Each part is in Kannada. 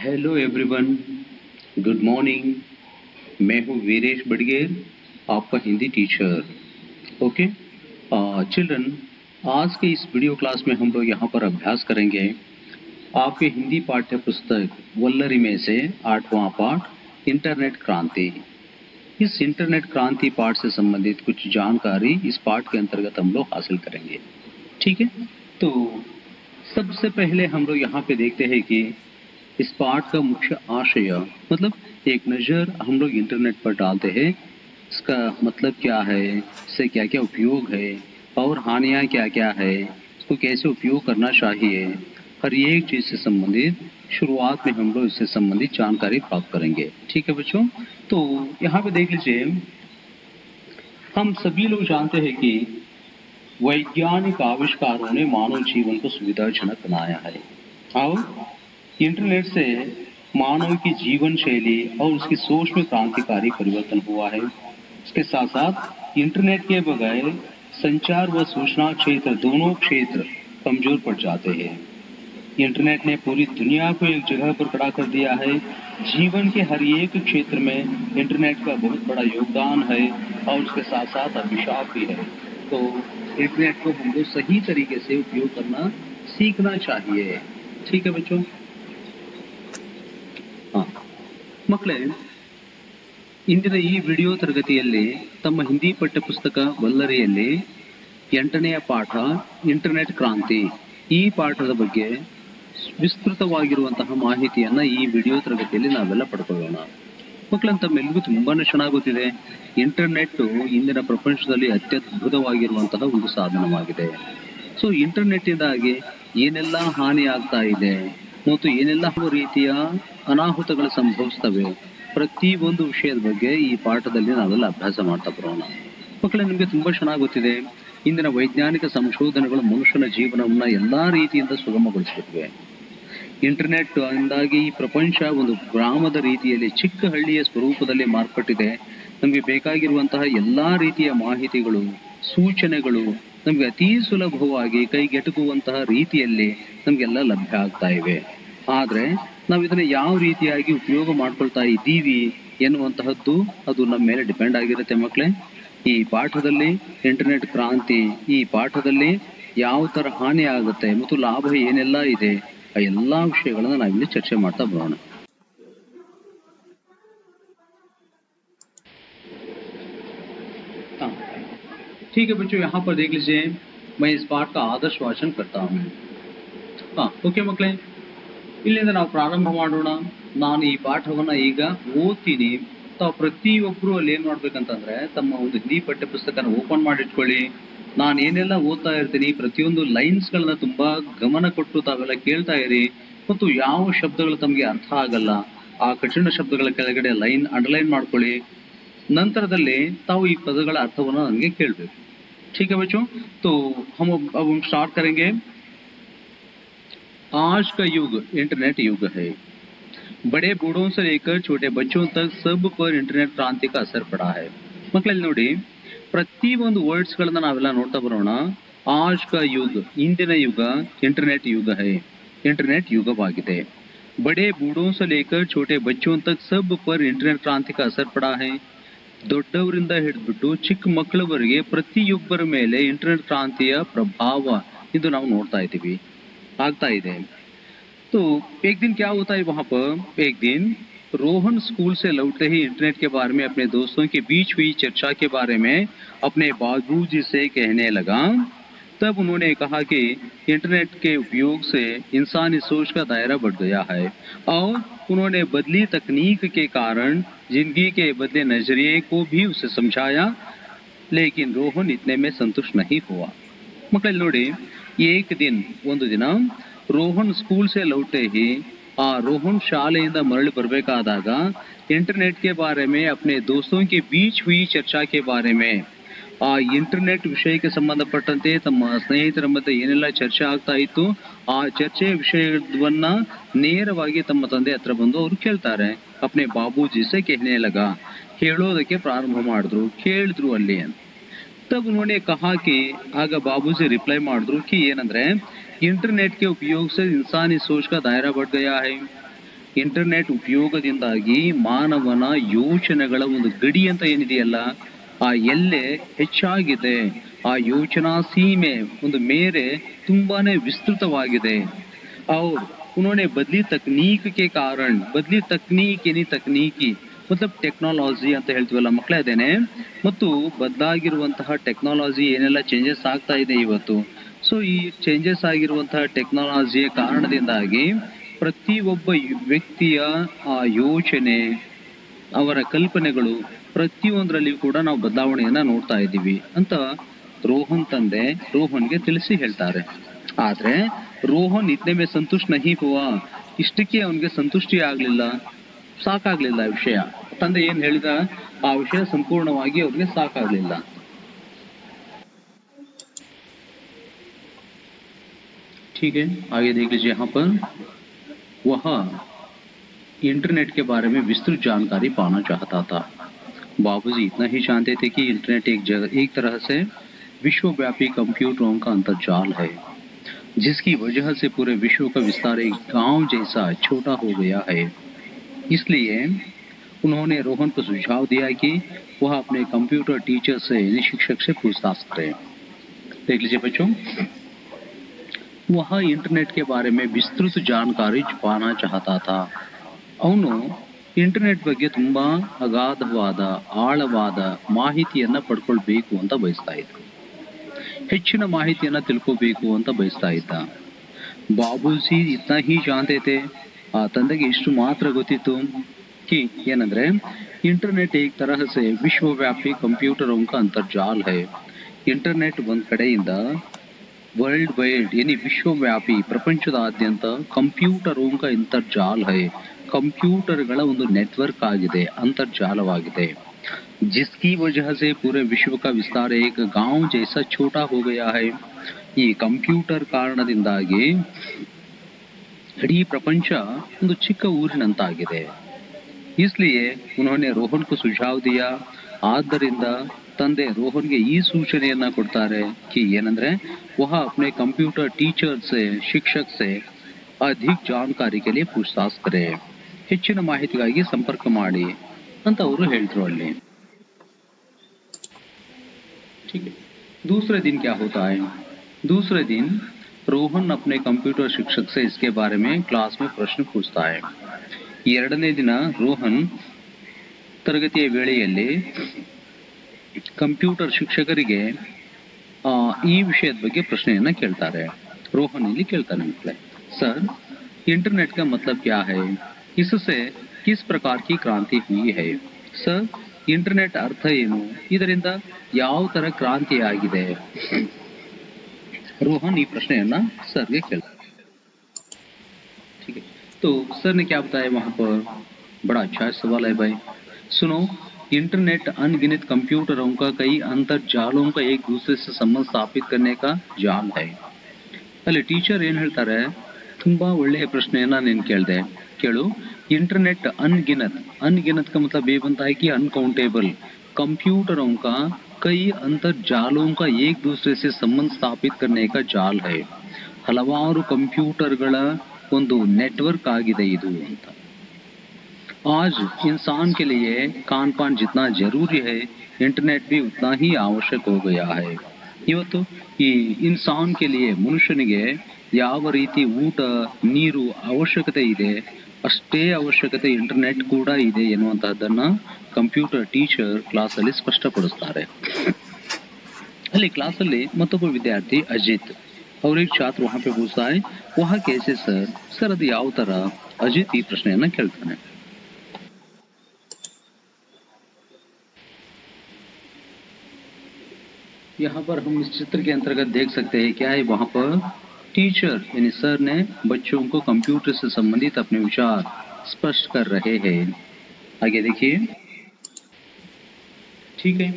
Hello everyone, good morning. मैं हूँ वीरेश बडगेर, आपका हिंदी टीचर। ओके चिल्ड्रन, आज के इस वीडियो क्लास में हम लोग यहाँ पर अभ्यास करेंगे आपके हिंदी पाठ्य पुस्तक वल्लरी में से 8वां पाठ इंटरनेट क्रांति। इस इंटरनेट क्रांति पाठ से संबंधित कुछ जानकारी इस पाठ के अंतर्गत हम लोग हासिल करेंगे। ठीक है, तो सबसे पहले हम लोग यहाँ पे देखते हैं कि इस पाठ का मुख्य आशय मतलब एक नज़र हम लोग इंटरनेट पर डालते हैं, इसका मतलब क्या है, इससे क्या क्या उपयोग है और हानियाँ क्या क्या है, इसको कैसे उपयोग करना चाहिए, हर एक चीज़ से संबंधित शुरुआत में हम लोग इससे संबंधित जानकारी प्राप्त करेंगे। ठीक है बच्चों, तो यहाँ पे देख लीजिए, हम सभी लोग जानते हैं कि वैज्ञानिक आविष्कारों ने मानव जीवन को सुविधाजनक बनाया है और इंटरनेट से मानव की जीवन शैली और उसकी सोच में क्रांतिकारी परिवर्तन हुआ है। इसके साथ साथ इंटरनेट के बगैर संचार व सूचना क्षेत्र दोनों क्षेत्र कमजोर पड़ जाते हैं। इंटरनेट ने पूरी दुनिया को एक जगह पर खड़ा कर दिया है। जीवन के हर एक क्षेत्र में इंटरनेट का बहुत बड़ा योगदान है और उसके साथ साथ अभिशाप भी है। तो इंटरनेट को हमको सही तरीके से उपयोग करना सीखना चाहिए। ठीक है बच्चों। ಮಕ್ಕಳೇ, ಇಂದಿನ ಈ ವಿಡಿಯೋ ತರಗತಿಯಲ್ಲಿ ತಮ್ಮ ಹಿಂದಿ ಪಠ್ಯಪುಸ್ತಕ ವಲ್ಲರಿಯಲ್ಲಿ 8ನೆಯ ಪಾಠ ಇಂಟರ್ನೆಟ್ ಕ್ರಾಂತಿ ಈ ಪಾಠದ ಬಗ್ಗೆ ವಿಸ್ತೃತವಾಗಿರುವಂತಹ ಮಾಹಿತಿಯನ್ನು ಈ ವಿಡಿಯೋ ತರಗತಿಯಲ್ಲಿ ನಾವೆಲ್ಲ ಪಡ್ಕೊಳ್ಳೋಣ. ಮಕ್ಕಳಂತ ತಮ್ಮೆಲ್ಲರಿಗೂ ತುಂಬಾನೇ ಚೆನ್ನಾಗಿ ಗೊತ್ತಿದೆ, ಇಂಟರ್ನೆಟ್ ಇಂದಿನ ಪ್ರಪಂಚದಲ್ಲಿ ಅತ್ಯದ್ಭುತವಾಗಿರುವಂತಹ ಒಂದು ಸಾಧನವಾಗಿದೆ. ಸೊ ಇಂಟರ್ನೆಟ್ನಿಂದಾಗಿ ಏನೆಲ್ಲ ಹಾನಿ ಆಗ್ತಾ ಇದೆ ಮತ್ತು ಏನೆಲ್ಲ ರೀತಿಯ ಅನಾಹುತಗಳು ಸಂಭವಿಸ್ತವೆ, ಪ್ರತಿಯೊಂದು ವಿಷಯದ ಬಗ್ಗೆ ಈ ಪಾಠದಲ್ಲಿ ನಾವೆಲ್ಲ ಅಭ್ಯಾಸ ಮಾಡ್ತಾ ಬರೋಣ. ಮಕ್ಕಳೇ, ನಿಮಗೆ ತುಂಬಾ ಚೆನ್ನಾಗಿ ಗೊತ್ತಿದೆ, ಇಂದಿನ ವೈಜ್ಞಾನಿಕ ಸಂಶೋಧನೆಗಳು ಮನುಷ್ಯನ ಜೀವನವನ್ನ ಎಲ್ಲಾ ರೀತಿಯಿಂದ ಸುಗಮಗೊಳಿಸುತ್ತವೆ. ಇಂಟರ್ನೆಟ್ ಇಂದಾಗಿ ಈ ಪ್ರಪಂಚ ಒಂದು ಗ್ರಾಮದ ರೀತಿಯಲ್ಲಿ ಚಿಕ್ಕ ಹಳ್ಳಿಯ ಸ್ವರೂಪದಲ್ಲಿ ಮಾರ್ಪಟ್ಟಿದೆ. ನಮಗೆ ಬೇಕಾಗಿರುವಂತಹ ಎಲ್ಲಾ ರೀತಿಯ ಮಾಹಿತಿಗಳು, ಸೂಚನೆಗಳು ನಮ್ಗೆ ಅತಿ ಸುಲಭವಾಗಿ ಕೈಗೆಟುಕುವಂತಹ ರೀತಿಯಲ್ಲಿ ನಮ್ಗೆಲ್ಲ ಲಭ್ಯ ಆಗ್ತಾ ಇವೆ. ಆದ್ರೆ ನಾವು ಇದನ್ನ ಯಾವ ರೀತಿಯಾಗಿ ಉಪಯೋಗ ಮಾಡ್ಕೊಳ್ತಾ ಇದ್ದೀವಿ ಎನ್ನುವಂತಹದ್ದು ಅದು ನಮ್ಮ ಮೇಲೆ ಡಿಪೆಂಡ್ ಆಗಿರುತ್ತೆ. ಮಕ್ಕಳೇ, ಈ ಪಾಠದಲ್ಲಿ ಇಂಟರ್ನೆಟ್ ಕ್ರಾಂತಿ ಈ ಪಾಠದಲ್ಲಿ ಯಾವ ತರ ಹಾನಿ ಆಗುತ್ತೆ ಮತ್ತು ಲಾಭ ಏನೆಲ್ಲ ಇದೆ ಆ ಎಲ್ಲಾ ವಿಷಯಗಳನ್ನ ನಾವಿಲ್ಲಿ ಚರ್ಚೆ ಮಾಡ್ತಾ ಬರೋಣ. ठीक है बच्चों, यहाँ पर देख लीजिए, मैं इस पाठ का आदर्श वाचन करता हूँ. ओके ಮಕ್ಕಳೇ, ಇಲ್ಲಿಂದ ನಾವು ಪ್ರಾರಂಭ ಮಾಡೋಣ. ನಾನು ಈ ಪಾಠವನ್ನ ಈಗ ಓದ್ತೀನಿ. ತಾವು ಪ್ರತಿಯೊಬ್ಬರು ಅಲ್ಲಿ ಏನ್ ಮಾಡ್ಬೇಕಂತಂದ್ರೆ ತಮ್ಮ ಒಂದು ಹಿಂದಿ ಪಠ್ಯ ಪುಸ್ತಕನ ಓಪನ್ ಮಾಡಿಟ್ಕೊಳ್ಳಿ. ನಾನು ಏನೆಲ್ಲ ಓದ್ತಾ ಇರ್ತೀನಿ ಪ್ರತಿಯೊಂದು ಲೈನ್ಸ್ ಗಳನ್ನ ತುಂಬಾ ಗಮನ ಕೊಟ್ಟು ತಾವೆಲ್ಲ ಕೇಳ್ತಾ ಇರಿ. ಮತ್ತು ಯಾವ ಶಬ್ದಗಳು ತಮಗೆ ಅರ್ಥ ಆಗಲ್ಲ ಆ ಕಠಿಣ ಶಬ್ದಗಳ ಕೆಳಗಡೆ ಲೈನ್ ಅಂಡರ್ಲೈನ್ ಮಾಡ್ಕೊಳ್ಳಿ. ನಂತರದಲ್ಲಿ ತಾವು ಈ ಪದಗಳ ಅರ್ಥವನ್ನು ನನಗೆ ಕೇಳಬೇಕು. ठीक है बच्चों, तो अब हम स्टार्ट करेंगे. आज का युग इंटरनेट युग है. बड़े बूढ़ों से लेकर छोटे बच्चों तक सब पर इंटरनेट क्रांति का असर पड़ा है. ಮಕ್ಕಳಲ್ಲಿ ನೋಡಿ, ಪ್ರತಿಯೊಂದು ವರ್ಡ್ಸ್ ಗಳನ್ನ ನಾವೆಲ್ಲ ನೋಡ್ತಾ ಬರೋಣ. ಆಜ್ ಕಾ ಯುಗ್, ಇಂದಿನ ಯುಗ ಇಂಟರ್ನೆಟ್ ಯುಗ है, ಇಂಟರ್ನೆಟ್ ಯುಗವಾಗಿದೆ. बड़े बूढ़ों से लेकर छोटे बच्चों तक सब पर इंटरनेट क्रांति का असर पड़ा है. ದೊಡ್ಡವರಿಂದ ಹಿಡಿದ್ಬಿಟ್ಟು ಚಿಕ್ಕ ಮಕ್ಕಳವರೆಗೆ ಪ್ರತಿಯೊಬ್ಬರ ಮೇಲೆ ಇಂಟರ್ನೆಟ್ ಕ್ರಾಂತಿಯ ಪ್ರಭಾವ ಇದು ನಾವು ನೋಡ್ತಾ ಇದ್ದೀವಿ, ಆಗ್ತಾ ಇದೆ. तो एक दिन क्या होता है वहां पर, एक दिन रोहन स्कूल से लौटते ही इंटरनेट के बारे में अपने दोस्तों के बीच हुई चर्चा के बारे में अपने बाबूजी से कहने लगा. तब उन्होंने कहा कि इंटरनेट के उपयोग से इंसानी सोच का दायरा बढ़ गया है और उन्होंने बदली तकनीक के कारण जिंदगी के बदले नजरिए को भी उसे समझाया. लेकिन रोहन इतने में संतुष्ट नहीं हुआ. मಕ್ಕಳಲ್ಲಿ ನೋಡಿ, एक दिन ಒಂದು ದಿನ ರೋಹನ್ ಸ್ಕೂಲ್ से लौटे ही ಆ ರೋಹನ್ ಶಾಲೆಯಿಂದ ಮರಳಿ ಬರಬೇಕಾದಾಗ इंटरनेट के बारे में अपने दोस्तों के बीच हुई चर्चा के बारे में ಆ ಇಂಟರ್ನೆಟ್ ವಿಷಯಕ್ಕೆ ಸಂಬಂಧಪಟ್ಟಂತೆ ತಮ್ಮ ಸ್ನೇಹಿತರ ಮಧ್ಯೆ ಏನೆಲ್ಲ ಚರ್ಚೆ ಆಗ್ತಾ ಇತ್ತು ಆ ಚರ್ಚೆಯ ವಿಷಯವನ್ನ ನೇರವಾಗಿ ತಮ್ಮ ತಂದೆ ಹತ್ರ ಬಂದು ಅವರು ಕೇಳ್ತಾರೆ. ಅಪ್ನೆ ಬಾಬೂಜಿ ಸೆ कहने लगा, ಹೇಳೋದಕ್ಕೆ ಪ್ರಾರಂಭ ಮಾಡಿದ್ರು, ಕೇಳಿದ್ರು ಅಲ್ಲಿ ಅಂತ. तब उन्होंने कहा कि ಆಗ ಬಾಬೂಜಿ ರಿಪ್ಲೈ ಮಾಡಿದ್ರು कि ಏನಂದ್ರೆ, इंटरनेट के उपयोग से इंसानी सोच का दायरा बढ़ गया है. ಇಂಟರ್ನೆಟ್ ಉಪಯೋಗದಿಂದಾಗಿ ಮಾನವನ ಯೋಚನೆಗಳ ಒಂದು ಗಡಿ ಅಂತ ಏನಿದೆಯಲ್ಲ ಆ ಎಲ್ಲೆ ಹೆಚ್ಚಾಗಿದೆ, ಆ ಯೋಚನಾ ಸೀಮೆ ಒಂದು ಮೇರೆ ತುಂಬಾನೇ ವಿಸ್ತೃತವಾಗಿದೆ. और उन्होंने बदली तकनीक के कारण बदली तकनीक यानी तकनीकी मतलब ಟೆಕ್ನಾಲಜಿ ಅಂತ ಹೇಳ್ತೀವಲ್ಲ ಮಕ್ಕಳೇ, ಅದೇನೆ ಮತ್ತು ಬದಲಾಗಿರುವಂತಹ ಟೆಕ್ನಾಲಜಿ ಏನೆಲ್ಲ ಚೇಂಜಸ್ ಆಗ್ತಾ ಇದೆ ಇವತ್ತು. ಸೊ ಈ ಚೇಂಜಸ್ ಆಗಿರುವಂತಹ ಟೆಕ್ನಾಲಜಿಯ ಕಾರಣದಿಂದಾಗಿ ಪ್ರತಿಯೊಬ್ಬ ವ್ಯಕ್ತಿಯ ಆ ಯೋಚನೆ, ಅವರ ಕಲ್ಪನೆಗಳು ಪ್ರತಿಯೊಂದರಲ್ಲಿಯೂ ಕೂಡ ನಾವು ಬದಲಾವಣೆಯನ್ನ ನೋಡ್ತಾ ಇದ್ದೀವಿ ಅಂತ ರೋಹನ್ ತಂದೆ ರೋಹನ್ಗೆ ತಿಳಿಸಿ ಹೇಳ್ತಾರೆ. ಆದ್ರೆ ರೋಹನ್ ಇದ್ನೇ ಮೇ ಸಂತುಷ್ಟ ನಹಿ ಹುವಾ, ಇಷ್ಟಕ್ಕೆ ಅವನಿಗೆ ಸಂತುಷ್ಟಿ ಆಗ್ಲಿಲ್ಲ, ಸಾಕಾಗ್ಲಿಲ್ಲ ವಿಷಯ. ತಂದೆ ಏನ್ ಹೇಳಿದ ಆ ವಿಷಯ ಸಂಪೂರ್ಣವಾಗಿ ಅವ್ರಿಗೆ ಸಾಕಾಗ್ಲಿಲ್ಲ. ठीक है, आगे देख लीजिए। यहाँ पर वह इंटरनेट के बारे में विस्तृत जानकारी पाना चाहता था। बाबूजी इतना ही जानते थे कि इंटरनेट एक तरह से विश्वव्यापी कंप्यूटरों का अंतर्जाल है, जिसकी वजह से पूरे विश्व का विस्तार एक गांव जैसा छोटा हो गया है। इसलिए उन्होंने रोहन को सुझाव दिया कि वह अपने कंप्यूटर टीचर से यानी शिक्षक से पूछताछ करे। देख लीजिए बच्चों, वह इंटरनेट के बारे में विस्तृत जानकारी पाना चाहता था. ಅವನು ಇಂಟರ್ನೆಟ್ ಬಗ್ಗೆ ತುಂಬಾ ಅಗಾಧವಾದ ಆಳವಾದ ಮಾಹಿತಿಯನ್ನ ಪಡ್ಕೊಳ್ಬೇಕು ಅಂತ ಬಯಸ್ತಾ ಇದ್ದ, ಹೆಚ್ಚಿನ ಮಾಹಿತಿಯನ್ನ ತಿಳ್ಕೋಬೇಕು ಅಂತ ಬಯಸ್ತಾ ಇದ್ದ. ಬಾಬೂಜಿ ಇತ್ನಾ ಹಿ ಜಾನ್ತೆ ಥೆ, ಆ ತಂದೆಗೆ ಇಷ್ಟು ಮಾತ್ರ ಗೊತ್ತಿತ್ತು कि ಏನಂದ್ರೆ ಇಂಟರ್ನೆಟ್ ಏಕ್ ತರಹ ಸೆ ವಿಶ್ವವ್ಯಾಪಿ ಕಂಪ್ಯೂಟರೋं का अंतर्जाल है. ಇಂಟರ್ನೆಟ್ ಒಂದ್ ಕಡೆಯಿಂದ ವರ್ಲ್ಡ್ ವೈಡ್ यानी ವಿಶ್ವವ್ಯಾಪಿ ಪ್ರಪಂಚದಾದ್ಯಂತ ಕಂಪ್ಯೂಟರೋं का अंतर्जाल है, ಕಂಪ್ಯೂಟರ್ಗಳ ಒಂದು ನೆಟ್ವರ್ಕ್ ಆಗಿದೆ, ಅಂತರ್ಜಾಲವಾಗಿದೆ. जिसकी वजह से पूरे विश्व का विस्तार एक गांव जैसा छोटा हो गया है. ಈ ಕಂಪ್ಯೂಟರ್ ಕಾರಣದಿಂದಾಗಿ ಇಡೀ ಪ್ರಪಂಚ ಒಂದು ಚಿಕ್ಕ ಊರಿನಂತಾಗಿದೆ. इसलिए उन्होंने रोहन को सुझाव दिया. ಆದ್ದರಿಂದ ತಂದೆ ರೋಹನ್ಗೆ ಈ ಸೂಚನೆಯನ್ನ ಕೊಡ್ತಾರೆ कि ಏನಂದ್ರೆ वह अपने कंप्यूटर टीचर से शिक्षक से अधिक जानकारी के लिए पूछताछ करे, ಹೆಚ್ಚಿನ ಮಾಹಿತಿಗಾಗಿ ಸಂಪರ್ಕ ಮಾಡಿ ಅಂತ ಅವರು ಹೇಳಿದ್ರು ಅಲ್ಲಿ. ठीक है, दूसरे दिन क्या होता है? दूसरे दिन रोहन अपने कंप्यूटर शिक्षक से इसके बारे में क्लास में प्रश्न पूछता है. ಎರಡನೇ ದಿನ ರೋಹನ್ ತರಗತಿಯ ವೇಳೆಯಲ್ಲಿ ಕಂಪ್ಯೂಟರ್ ಶಿಕ್ಷಕರಿಗೆ ಈ ವಿಷಯದ ಬಗ್ಗೆ ಪ್ರಶ್ನೆಯನ್ನ ಕೇಳ್ತಾರೆ. ರೋಹನ್ ಇಲ್ಲಿ ಕೇಳ್ತಾನೆ, ಮಕ್ಕಳೇ, ಸರ್ इंटरनेट का मतलब क्या है? इससे किस प्रकार की क्रांति हुई है? सर इंटरनेट अर्थ ಏನು? ಇದರಿಂದ ಯಾವ ತರ ಕ್ರಾಂತಿ ಆಗಿದೆ? ರೋಹನ್ ಈ ಪ್ರಶ್ನೆಯನ್ನ ಸರ್ಗೆ ಕೇಳ್ತಾರೆ. ठीक है, तो सर ने क्या बताया वहां पर? बड़ा अच्छा सवाल है भाई, सुनो. इंटरनेट अनगिनत कंप्यूटरों का कई अंतर्जालों का एक दूसरे से संबंध स्थापित करने का जाल है. ಅಲ್ಲಿ ಟೀಚರ್ ಏನ್ ಹೇಳ್ತಾರೆ, ತುಂಬಾ ಒಳ್ಳೆಯ ಪ್ರಶ್ನೆಯನ್ನ ನೀನ್ ಕೇಳ್ದೆ, ಕೇಳು. इंटरनेट अनगिनत, अनगिनत का मतलब ये बनता है कि अनकाउंटेबल कंप्यूटरों का कई अंतर्जालों का एक दूसरे से संबंध स्थापित करने का जाल है. ಹಲವಾರು ಕಂಪ್ಯೂಟರ್ಗಳ ಒಂದು ನೆಟ್ವರ್ಕ್ ಆಗಿದೆ ಇದು ಅಂತ. आज इंसान के लिए खान पान जितना जरूरी है, इंटरनेट भी उतना ही आवश्यक हो गया है. ಇವತ್ತು ಈ ಇನ್ಸಾನ್ ಕೆ ಲಿಯೆ, ಮನುಷ್ಯನಿಗೆ ಯಾವ ರೀತಿ ಊಟ ನೀರು ಅವಶ್ಯಕತೆ ಇದೆ ಅಷ್ಟೇ ಅವಶ್ಯಕತೆ ಇಂಟರ್ನೆಟ್ ಕೂಡ ಇದೆ ಎನ್ನುವಂತಹದ್ದನ್ನ ಕಂಪ್ಯೂಟರ್ ಟೀಚರ್ ಕ್ಲಾಸ್ ಅಲ್ಲಿ ಸ್ಪಷ್ಟಪಡಿಸ್ತಾರೆ. ಅಲ್ಲಿ ಕ್ಲಾಸ್ ಅಲ್ಲಿ ಮತ್ತೊಬ್ಬ ವಿದ್ಯಾರ್ಥಿ ಅಜಿತ್, और एक छात्र वहां पे पूछता है, वहाँ कैसे सर? सर ಅದು ಯಾವ ತರ? ಅಜಿತ್ ಈ ಪ್ರಶ್ನೆಯನ್ನ ಕೇಳ್ತಾನೆ. यहाँ पर हम इस चित्र के अंतर्गत देख सकते हैं क्या है वहां पर टीचर यानी सर ने बच्चों को कंप्यूटर से संबंधित अपने विचार स्पष्ट कर रहे हैं. आगे देखिए. ठीक है,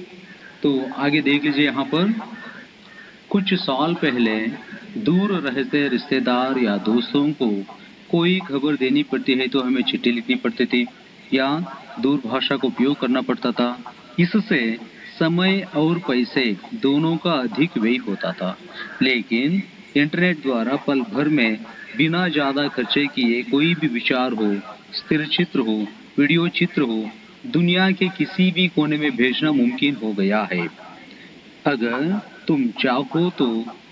तो आगे देख लीजिए. यहाँ पर कुछ साल पहले दूर रहते रिश्तेदार या दोस्तों को कोई खबर देनी पड़ती है तो हमें चिट्ठी लिखनी पड़ती थी या दूरभाषा का उपयोग करना पड़ता था. इससे समय और पैसे दोनों का अधिक व्यय होता था. लेकिन इंटरनेट द्वारा पल भर में बिना ज्यादा खर्चे किए कोई भी विचार हो, स्थिर चित्र हो, वीडियो चित्र हो, दुनिया के किसी भी कोने में भेजना मुमकिन हो गया है। अगर तुम चाहो तो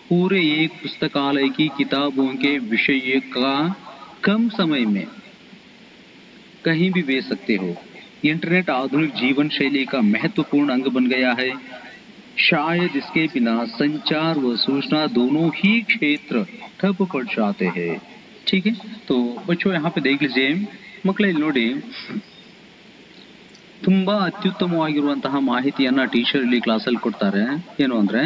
पूरे एक पुस्तकालय की किताबों के विषय का कम समय में कहीं भी भेज सकते हो। इंटरनेट आधुनिक जीवन शैली का महत्वपूर्ण अंग बन गया है। शायद इसके बिना संचार व सूचना दोनों ही क्षेत्र ठप पड़ जाते हैं। ठीक है, तो बच्चों यहाँ पे देख लीजिए ಮಕ್ಕಳೇ, ಇಲ್ಲಿ ನೋಡಿ ತುಂಬಾ ಅತ್ಯುತ್ತಮವಾಗಿರುವಂತಹ ಮಾಹಿತಿಯನ್ನ ಟೀಚರ್ ಇಲ್ಲಿ ಕ್ಲಾಸಲ್ಲಿ ಕೊಡ್ತಾರೆ. ಏನು ಅಂದ್ರೆ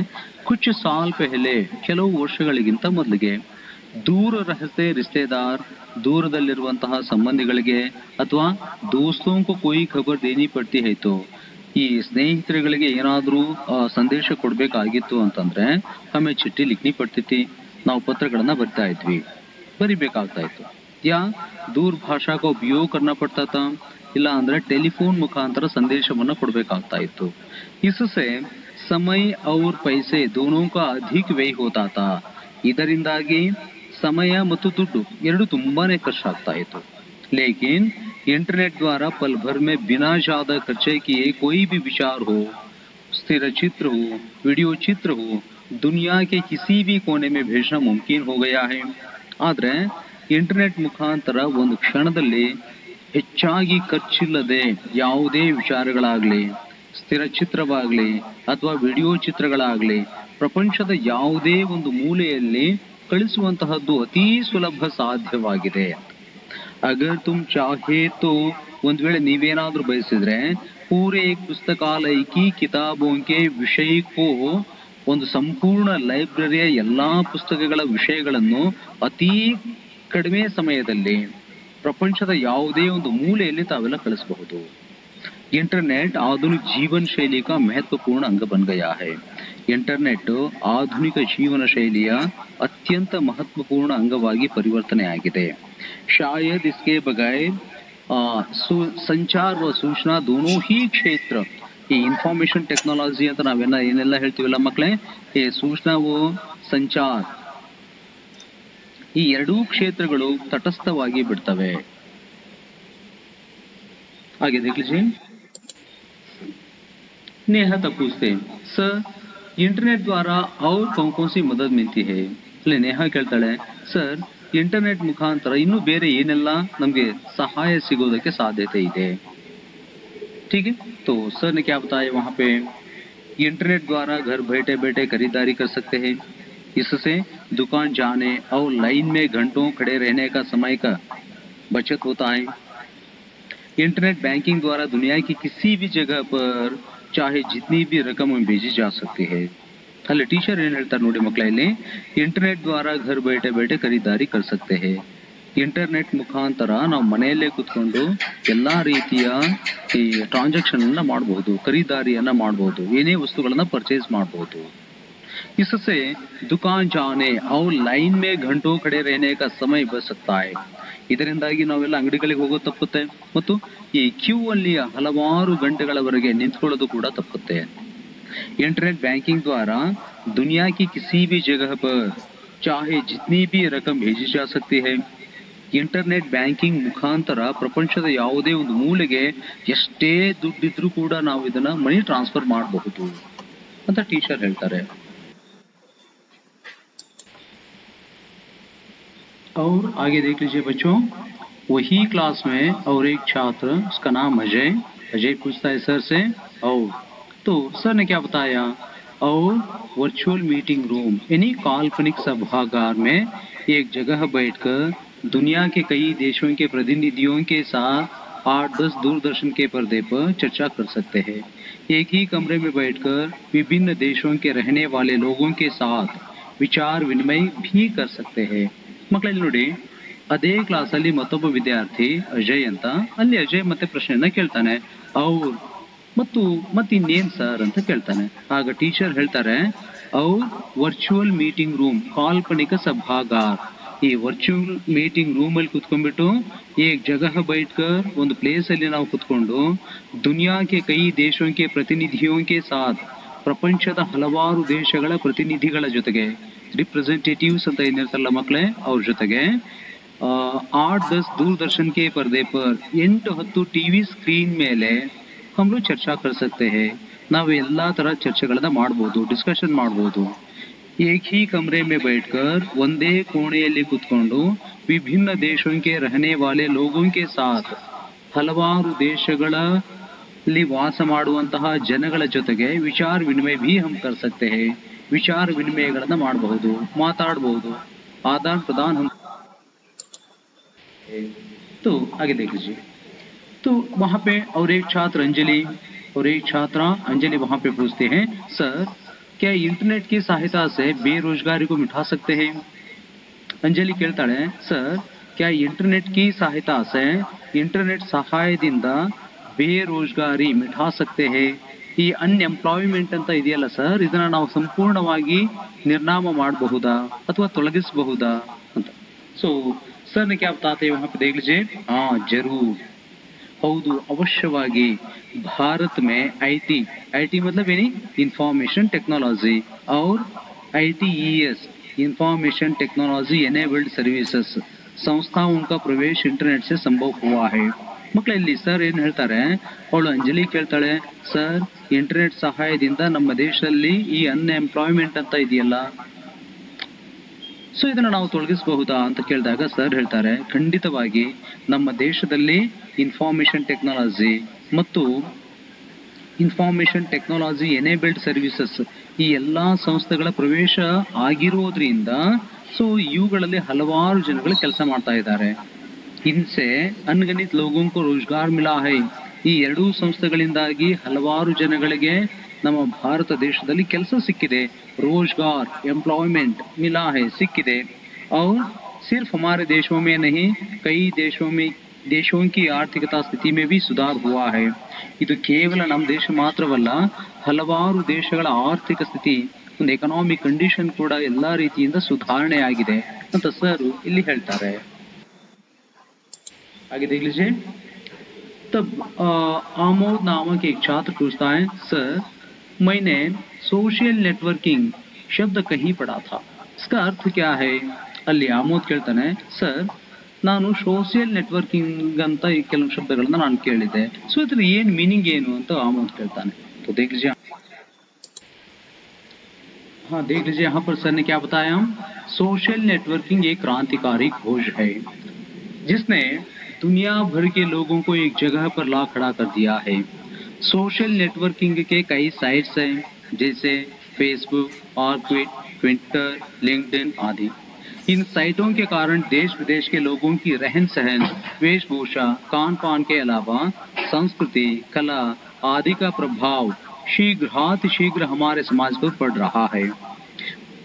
ಕುछ साल पहले ಕೆಲವು ವರ್ಷಗಳಿಗಿಂತ ಮೊದಲಿಗೆ ದೂರ रहते रिश्तेदार, ದೂರದಲ್ಲಿರುವಂತಹ ಸಂಬಂಧಿಗಳಿಗೆ ಅಥವಾ ದೋಸ್ತೋಂಕೋ कोई खबर देनी पड़ती है तो ಈ ಸ್ನೇಹಿತರುಗಳಿಗೆ ಏನಾದ್ರೂ ಸಂದೇಶ ಕೊಡ್ಬೇಕಾಗಿತ್ತು ಅಂತಂದ್ರೆ ಹಮೆ ಚಿಟ್ಟಿ ಲಿಖನಿ ಪಡ್ತಿತ್ತು, ನಾವು ಪತ್ರಗಳನ್ನ ಬರಿಬೇಕಾಗ್ತಾ ಇತ್ತು. या दूरभाषा का उपयोग करना पड़ता था, ಇಲ್ಲ ಅಂದ್ರೆ ಟೆಲಿಫೋನ್ ಮುಖಾಂತರ ಸಂದೇಶವನ್ನು ಕೊಡಬೇಕಾಗ್ತಾ ಇತ್ತು. इससे समय और पैसे दोनों का अधिक व्यय होता था. ಇದರಿಂದಾಗಿ ಸಮಯ ಮತ್ತು ದುಡ್ಡು ಎರಡು ತುಂಬಾನೇ ಖರ್ಚಾಗ್ತಾ ಇತ್ತು. लेकिन इंटरनेट द्वारा पल भर में बिना ज्यादा खर्चे किए कोई भी विचार हो, स्थिर चित्र हो, वीडियो चित्र हो, दुनिया के किसी भी कोने में भेजना मुमकिन हो गया है. ಆದ್ರೆ ಇಂಟರ್ನೆಟ್ ಮುಖಾಂತರ ಒಂದು ಕ್ಷಣದಲ್ಲಿ ಹೆಚ್ಚಾಗಿ ಖರ್ಚಿಲ್ಲದೆ ಯಾವುದೇ ವಿಚಾರಗಳಾಗ್ಲಿ, ಸ್ಥಿರ ಚಿತ್ರವಾಗ್ಲಿ ಅಥವಾ ವಿಡಿಯೋ ಚಿತ್ರಗಳಾಗ್ಲಿ ಪ್ರಪಂಚದ ಯಾವುದೇ ಒಂದು ಮೂಲೆಯಲ್ಲಿ ಕಳಿಸುವಂತಹದ್ದು ಅತೀ ಸುಲಭ ಸಾಧ್ಯವಾಗಿದೆ. अगर तुम चाहे तो ಒಂದು ವೇಳೆ ನೀವೇನಾದ್ರೂ ಬಯಸಿದ್ರೆ पूरे एक पुस्तकालय की किताबों के विषय को ಒಂದು ಸಂಪೂರ್ಣ ಲೈಬ್ರರಿಯ ಎಲ್ಲಾ ಪುಸ್ತಕಗಳ ವಿಷಯಗಳನ್ನು ಅತಿ ಕಡಿಮೆ ಸಮಯದಲ್ಲಿ ಪ್ರಪಂಚದ ಯಾವುದೇ ಒಂದು ಮೂಲೆಯಲ್ಲಿ ತಾವೆಲ್ಲ ಕಳಿಸಬಹುದು. इंटरनेट आधुनिक जीवन शैली का महत्वपूर्ण अंग बन गया है. इंटरनेट आधुनिक जीवन शैलिಯ ಅತ್ಯಂತ ಮಹತ್ವಪೂರ್ಣ ಅಂಗವಾಗಿ ಪರಿವರ್ತನೆಯಾಗಿದೆ. शायद इसके बगैर संचार व सूचना दोनों ही क्षेत्र, ಈ ಇನ್ಫಾರ್ಮೇಶನ್ ಟೆಕ್ನಾಲಜಿ ಅಂತ ಏನೆಲ್ಲ ಹೇಳ್ತೀವಲ್ಲ ಮಕ್ಕಳೇ, ಈ ಸೂಚನಾವು ಸಂಚಾರ ಈ ಎರಡೂ ಕ್ಷೇತ್ರಗಳು ತಟಸ್ಥವಾಗಿ ಬಿಡ್ತವೆ. आगे देख लीजिए. नेहा तब पूछते सर इंटरनेट द्वारा और कौन सी मदद मिलती है. अल्ले नेहा ಕೇಳ್ತಾಳೆ, ಸರ್ इंटरनेट मुखांतर ಇನ್ನು ಬೇರೆ ಏನೆಲ್ಲ ನಮಗೆ ಸಹಾಯ ಸಿಗೋದಕ್ಕೆ ಸಾಧ್ಯತೆ ಇದೆ. ठीक है, तो सर ने क्या बताया वहां पे, इंटरनेट द्वारा घर बैठे बैठे खरीदारी कर सकते हैं. इससे दुकान जाने और लाइन में घंटों खड़े रहने का समय का बचत होता है. इंटरनेट बैंकिंग द्वारा दुनिया की किसी भी जगह पर चाहे जितनी भी रकम भेजी जा सकती है. ಅಲ್ಲಿ ಟೀಚರ್ ಏನ್ ಹೇಳ್ತಾರೆ ನೋಡಿ ಮಕ್ಕಳ, ಇಲ್ಲಿ ಇಂಟರ್ನೆಟ್ ದ್ವಾರ घर बैठे बैठे ಖರೀದಾರಿ कर सकते हैं. ಇಂಟರ್ನೆಟ್ ಮುಖಾಂತರ ನಾವು ಮನೆಯಲ್ಲೇ ಕುತ್ಕೊಂಡು ಎಲ್ಲಾ ರೀತಿಯ ಈ ಟ್ರಾನ್ಸಾಕ್ಷನ್ ಅನ್ನ ಮಾಡಬಹುದು, ಖರೀದಾರಿಯನ್ನ ಮಾಡಬಹುದು, ಏನೇ ವಸ್ತುಗಳನ್ನ ಪರ್ಚೇಸ್ ಮಾಡಬಹುದು. इससे दुकान जाने और लाइन में घंटों खड़े रहने का समय बच सकता है. ಇದರಿಂದಾಗಿ ನಾವೆಲ್ಲ ಅಂಗಡಿಗಳಿಗೆ ಹೋಗೋದು ತಪ್ಪುತ್ತೆ ಮತ್ತು ಈ ಕ್ಯೂ ಅಲ್ಲಿ ಹಲವಾರು ಗಂಟೆಗಳವರೆಗೆ ನಿಂತ್ಕೊಳ್ಳೋದು ಕೂಡ ತಪ್ಪುತ್ತೆ. इंटरनेट बैंकिंग द्वारा दुनिया की किसी भी जगह पर चाहे जितनी भी रकम भेजी जा सकती है. इंटरनेट बैंकिंग ಮುಖಾಂತರ ಪ್ರಪಂಚದ ಯಾವುದೇ ಒಂದು ಮೂಲೆಗೆ ಎಷ್ಟೇ ದುಡ್ಡಿದ್ರೂ ಕೂಡ ನಾವು ಇದನ್ನ ಮನಿ ಟ್ರಾನ್ಸ್ಫರ್ ಮಾಡಬಹುದು ಅಂತ ಟೀಚರ್ ಹೇಳ್ತಾರೆ. और आगे देख लीजिए बच्चों, वही क्लास में और एक छात्र, उसका नाम अजय पूछता है सर से, और तो सर ने क्या बताया, और वर्चुअल मीटिंग रूम यानी काल्पनिक सभागार में एक जगह बैठकर दुनिया के कई देशों के प्रतिनिधियों के साथ 8-10 दूरदर्शन के पर्दे पर चर्चा कर सकते हैं. एक ही कमरे में बैठकर विभिन्न देशों के रहने वाले लोगों के साथ विचार विनिमय भी कर सकते हैं. ಮಕ್ಕಳಲ್ಲಿ ನೋಡಿ, ಅದೇ ಕ್ಲಾಸ್ ಅಲ್ಲಿ ಮತ್ತೊಬ್ಬ ವಿದ್ಯಾರ್ಥಿ ಅಜಯ್ ಅಂತ, ಅಲ್ಲಿ ಅಜಯ್ ಮತ್ತೆ ಪ್ರಶ್ನೆಯನ್ನ ಕೇಳ್ತಾನೆ, ಅವ್ರು ಮತ್ತಿನ್ನೇನ್ ಸರ್ ಅಂತ ಕೇಳ್ತಾನೆ. ಆಗ ಟೀಚರ್ ಹೇಳ್ತಾರೆ, ಅವ್ರು ವರ್ಚುವಲ್ ಮೀಟಿಂಗ್ ರೂಮ್ ಕಾಲ್ಪನಿಕ ಸಭಾಗಾರ, ಈ ವರ್ಚುವಲ್ ಮೀಟಿಂಗ್ ರೂಮ್ ಅಲ್ಲಿ ಕುತ್ಕೊಂಡ್ಬಿಟ್ಟು ಏಕ್ ಜಗಹ ಬೈಠ್ಕರ್ ಒಂದು ಪ್ಲೇಸ್ ಅಲ್ಲಿ ನಾವು ಕುತ್ಕೊಂಡು ದುನಿಯಾ ಕೆ ಕೈ ದೇಶೋं के प्रतिनिधियों के साथ ಪ್ರಪಂಚದ ಹಲವಾರು ದೇಶಗಳ ಪ್ರತಿನಿಧಿಗಳ ಜೊತೆಗೆ ರಿಪ್ರೆಸೆಂಟೇಟಿವ್ಸ್ ಅಂತ ಏನಿರ್ತಾರಲ್ಲ ಮಕ್ಕಳೇ, ಅವ್ರ ಜೊತೆಗೆ 8-10 दूरदर्शन के पर्दे पर 8-10 टीवी स्क्रीन ಮೇಲೆ हम लोग चर्चा कर सकते हैं. ನಾವು ಎಲ್ಲಾ ತರ ಚರ್ಚೆಗಳನ್ನ ಮಾಡಬಹುದು, ಡಿಸ್ಕಷನ್ ಮಾಡಬಹುದು. एक ही कमरे में बैठकर ಒಂದೇ ಕೋಣೆಯಲ್ಲಿ ಕೂತ್ಕೊಂಡು ವಿಭಿನ್ನ देशों के रहने वाले लोगों के साथ ಹಲವಾರು ದೇಶಗಳಲ್ಲಿ ವಾಸ ಮಾಡುವಂತಹ ಜನಗಳ ಜೊತೆಗೆ ವಿಚಾರ ವಿನಿಮಯ भी हम कर सकते हैं. ವಿಚಾರ ವಿನಿಮಯಗಳನ್ನ ಮಾಡಬಹುದು, ಮಾತಾಡಬಹುದು, आदान प्रदान हम. तो आगे देख लीजिए. तो वहां पे और एक छात्र अंजलि वहां पे पूछते हैं, सर क्या इंटरनेट की सहायता से बेरोजगारी को मिटा सकते हैं? अंजलि ಕೇಳ್ತಾಳೆ, ಸರ್ क्या इंटरनेट की सहायता से इंटरनेट ಸಹಾಯದಿಂದ ಬೇರೋಜ್ಗಾರಿ ಮಿಟಾ सकते हैं? ಈ ಅನ್ಎಂಪ್ಲಾಯ್ಮೆಂಟ್ ಅಂತ ಇದೆಯಲ್ಲ ಸರ್, ಇದನ್ನ ನಾವು ಸಂಪೂರ್ಣವಾಗಿ ನಿರ್ನಾಮ ಮಾಡಬಹುದಾ ಅಥವಾ ತೊಲಗಿಸಬಹುದಾ ಅಂತ. ಸೊ सर ने क्या बताते हैं वहां पे देख लीजिए. हाँ जरूर, ಹೌದು ಅವಶ್ಯವಾಗಿ. भारत में IT मतलब यानी इंफॉर्मेशन टेक्नोलॉजी और ITES information technology enabled services संस्थाओं का प्रवेश इंटरनेट से संभव हुआ है. ಮಕ್ಕಳು ಇಲ್ಲಿ ಸರ್ ಏನು ಹೇಳ್ತಾರೆ, ಅವಳು ಅಂಜಲಿ ಕೇಳ್ತಾಳೆ, ಸರ್ ಇಂಟರ್ನೆಟ್ ಸಹಾಯದಿಂದ ನಮ್ಮ ದೇಶದಲ್ಲಿ ಈ ಅನ್ಎಂಪ್ಲಾಯ್ಮೆಂಟ್ ಅಂತ ಇದೆಯಲ್ಲ, ಸೊ ಇದನ್ನ ನಾವು ತೊಲಗಿಸಬಹುದಾ ಅಂತ ಕೇಳಿದಾಗ ಸರ್ ಹೇಳ್ತಾರೆ, ಖಂಡಿತವಾಗಿ ನಮ್ಮ ದೇಶದಲ್ಲಿ ಇನ್ಫಾರ್ಮೇಶನ್ ಟೆಕ್ನಾಲಜಿ ಮತ್ತು ಇನ್ಫಾರ್ಮೇಶನ್ ಟೆಕ್ನಾಲಜಿ ಎನೇಬಲ್ಡ್ ಸರ್ವಿಸಸ್ ಈ ಎಲ್ಲಾ ಸಂಸ್ಥೆಗಳ ಪ್ರವೇಶ ಆಗಿರೋದ್ರಿಂದ ಸೊ ಇವುಗಳಲ್ಲಿ ಹಲವಾರು ಜನಗಳು ಕೆಲಸ ಮಾಡ್ತಾ ಇದ್ದಾರೆ. ಇನ್ಸೆ ಅನ್ಗಣಿತ ಲೋಗೋಂ ಕೋ ರೋಜ್ಗಾರ್ ಮಿಲಾ ಹೈ. ಈ ಎರಡೂ ಸಂಸ್ಥೆಗಳಿಂದಾಗಿ ಹಲವಾರು ಜನಗಳಿಗೆ ನಮ್ಮ ಭಾರತ ದೇಶದಲ್ಲಿ ಕೆಲಸ ಸಿಕ್ಕಿದೆ. रोजगार एम्प्लॉयमेंट मिला है, सिक्किदे. और सिर्फ हमारे देशों में नहीं, कई देशों की आर्थिकता स्थिति में भी सुधार हुआ है. ಇದು ಕೇವಲ ನಮ್ಮ ದೇಶ ಮಾತ್ರವಲ್ಲ, ಹಲವಾರು ದೇಶಗಳ ಆರ್ಥಿಕ ಸ್ಥಿತಿ, ಒಂದು ಎಕನಾಮಿಕ್ ಕಂಡೀಷನ್ ಕೂಡ ಎಲ್ಲಾ ರೀತಿಯಿಂದ ಸುಧಾರಣೆ ಆಗಿದೆ ಅಂತ ಸರ್ ಇಲ್ಲಿ ಹೇಳ್ತಾರೆ. आगे देख लीजिए. तब आमोद नामक एक छात्र पूछता है, सर मैंने सोशल नेटवर्किंग शब्द कहीं पढ़ा था, इसका अर्थ क्या है? ಅಲ್ಲಿ ಆಮೋದ್ ಕೇಳ್ತಾನೆ, ಸರ್ ನಾನು ಸೋಷಿಯಲ್ ನೆಟ್ವರ್ಕಿಂಗ್ ಅಂತ ಈ ಕೆಲವು ಶಬ್ದಗಳನ್ನ ನಾನು ಕೇಳಿದ್ದೆ, ಸೊ ಇದ್ರ ಏನ್ ಮೀನಿಂಗ್ ಏನು ಅಂತ ಆಮೋದ್ ಕೇಳ್ತಾನೆ. तो देख लीजिए. हाँ देख लीजिए, यहाँ पर सर ने क्या बताया, सोशल नेटवर्किंग एक क्रांतिकारी खोज है जिसने दुनिया भर के लोगों को एक जगह पर ला खड़ा कर दिया है. सोशल नेटवर्किंग के कई साइट्स हैं जैसे फेसबुक, ऑर्कुट, ट्विटर, लिंक्डइन आदि. इन साइटों के कारण देश विदेश के लोगों की रहन सहन, वेशभूषा, खान पान के अलावा संस्कृति, कला आदि का प्रभाव शीघ्र हमारे समाज पर पड़ रहा है.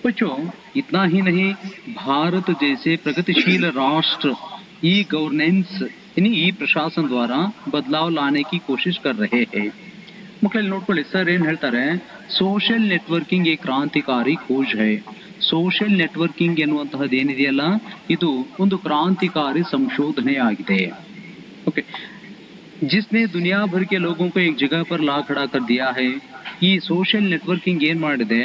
बच्चों इतना ही नहीं, भारत जैसे प्रगतिशील राष्ट्र ई गवर्नेंस यानी ई प्रशासन द्वारा बदलाव लाने की कोशिश कर रहे हैं. ಮಕ್ಕಳಲ್ಲಿ ನೋಡ್ಕೊಳ್ಳಿ, ಸರ್ ಏನ್ ಹೇಳ್ತಾರೆ, ಸೋಷಿಯಲ್ ನೆಟ್ವರ್ಕಿಂಗ್ ಏ ಕ್ರಾಂತಿಕಾರಿ ಖೋಜ್ ಹೈ. ಸೋಷಿಯಲ್ ನೆಟ್ವರ್ಕಿಂಗ್ ಎನ್ನುವಂತಹದ್ದು ಏನಿದೆಯಲ್ಲ, ಇದು ಒಂದು ಕ್ರಾಂತಿಕಾರಿ ಸಂಶೋಧನೆ ಆಗಿದೆ. ಓಕೆ, जिसने दुनिया भर के लोगों को एक जगह पर ला खड़ा कर दिया है. ಈ ಸೋಷಿಯಲ್ ನೆಟ್ವರ್ಕಿಂಗ್ ಏನ್ ಮಾಡಿದೆ,